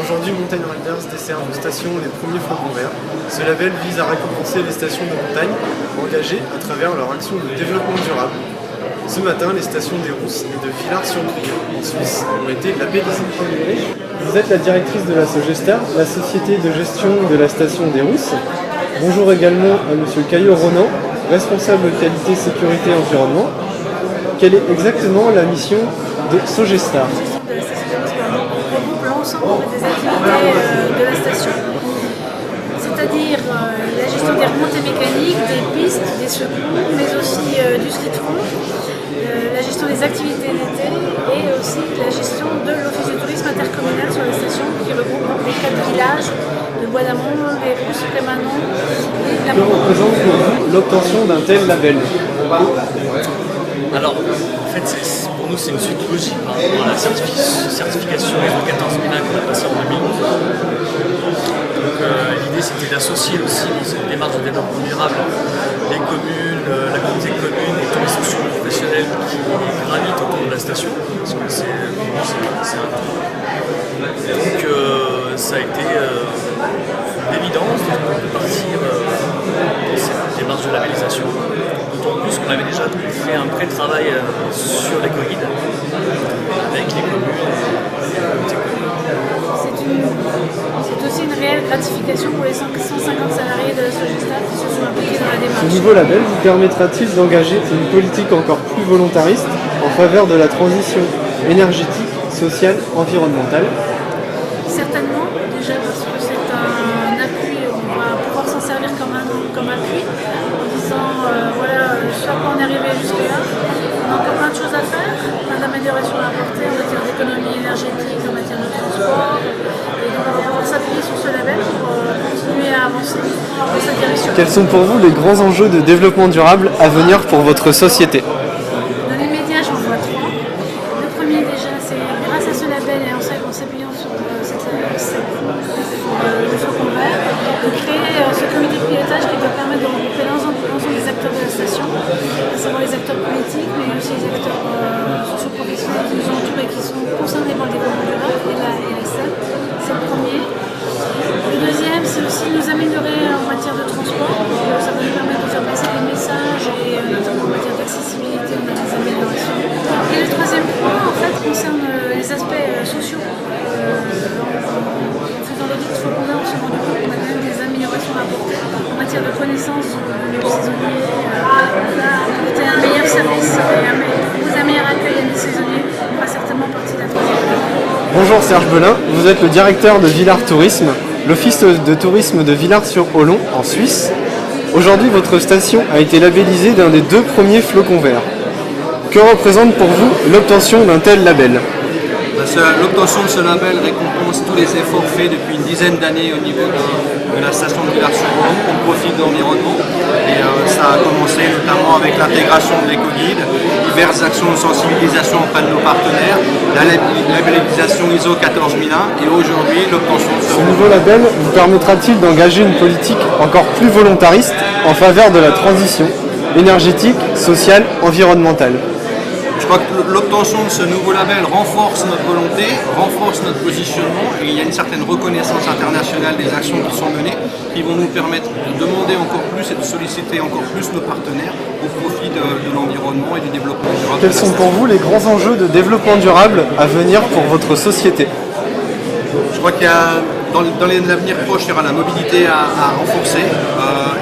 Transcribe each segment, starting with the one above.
Aujourd'hui, Mountain Riders décerne aux stations les premiers flocons verts. Ce label vise à récompenser les stations de montagne engagées à travers leur action de développement durable. Ce matin, les stations des Rousses et de Villars-sur-Glane, en Suisse, ont été labellisées. Vous êtes la directrice de la Sogestar, la société de gestion de la station des Rousses. Bonjour également à Monsieur Caillot Ronan, responsable qualité, sécurité, environnement. Quelle est exactement la mission de Sogestar? Regroupe l'ensemble des activités de la station, c'est-à-dire la gestion des remontées mécaniques, des pistes, des secours, mais aussi du ski de fond, la gestion des activités d'été et aussi la gestion de l'office du tourisme intercommunal sur la station qui regroupe les 4 villages de Bois d'Amont, les Rousses, Prémanon et la Que représente pour vous l'obtention d'un tel label? Alors, en fait, pour nous, c'est une suite logique par rapport à la certification ISO 14001 qu'on a passée en 2011. Donc, l'idée, c'était d'associer aussi dans cette démarche de développement durable les communes, la communauté de communes et tous les structures professionnelles qui gravitent autour de la station. Parce que c'est un tout. Donc, ça a été d'évidence de partir dans cette démarche de labellisation. D'autant plus qu'on avait déjà fait un pré-travail sur l'éco-guide avec les communes et les communautés communes. C'est aussi une réelle gratification pour les 150 salariés de la Sogestar qui se sont impliqués dans la démarche. Ce nouveau label vous permettra-t-il d'engager une politique encore plus volontariste en faveur de la transition énergétique, sociale, environnementale? Certainement, déjà parce que c'est un appui, on va pouvoir s'en servir comme appui en disant voilà ce à quoi on est arrivé jusque-là. On a encore plein de choses à faire, plein d'améliorations à apporter en matière d'économie énergétique, en matière de transport. Et donc on va pouvoir s'appuyer sur ce label pour continuer à avancer dans cette direction. Quels sont pour vous les grands enjeux de développement durable à venir pour votre société? Dans les médias, j'en vois 3. Le premier déjà, c'est grâce à ce label et en s'appuyant sur le flocon vert, de créer ce comité de pilotage qui va permettre de regrouper l'ensemble des acteurs de la station, à savoir les acteurs politiques, mais aussi les acteurs socio-professionnels qui nous entourent et qui sont concernés par le développement durable et la SEP. C'est le premier. Le deuxième, c'est aussi nous améliorer en matière de transport. Ça va nous permettre de faire passer des messages et notamment en matière d'accessibilité, on a des améliorations. Et le troisième point, en fait, concerne les aspects sociaux. En faisant l'audit de Flocon Vert, on s'est rendu compte qu'on a quand même des améliorations à apporter en matière de connaissance de nos saisonniers, apporter un meilleur service et un meilleur accueil à nos saisonniers. On fera certainement partie de la troisième. Bonjour Serge Belin, vous êtes le directeur de Villars Tourisme, l'office de tourisme de Villars-sur-Olon en Suisse. Aujourd'hui, votre station a été labellisée d'un des 2 premiers flocons verts. Que représente pour vous l'obtention d'un tel label? L'obtention de ce label récompense tous les efforts faits depuis une dizaine d'années au niveau de la station de Villars-sur-Olon au profit de l'environnement. Et ça a commencé notamment avec l'intégration de l'éco-guide, diverses actions de sensibilisation auprès de nos partenaires, la labellisation ISO 14001 et aujourd'hui l'obtention de Ce nouveau label vous permettra-t-il d'engager une politique encore plus volontariste en faveur de la transition énergétique, sociale, environnementale? Je crois que l'obtention de ce nouveau label renforce notre volonté, renforce notre positionnement et il y a une certaine reconnaissance internationale des actions qui sont menées qui vont nous permettre de demander encore plus et de solliciter encore plus nos partenaires au profit de l'environnement et du développement durable. Quels sont pour vous les grands enjeux de développement durable à venir pour votre société? Je crois qu'il y a dans l'avenir proche, il y aura la mobilité à renforcer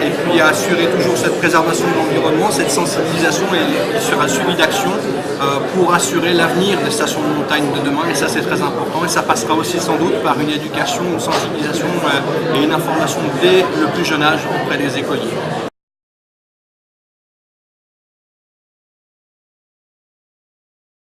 et puis à assurer toujours cette préservation de l'environnement, cette sensibilisation et il sera suivi d'actions pour assurer l'avenir des stations de montagne de demain et ça c'est très important et ça passera aussi sans doute par une éducation, une sensibilisation et une information dès le plus jeune âge auprès des écoliers.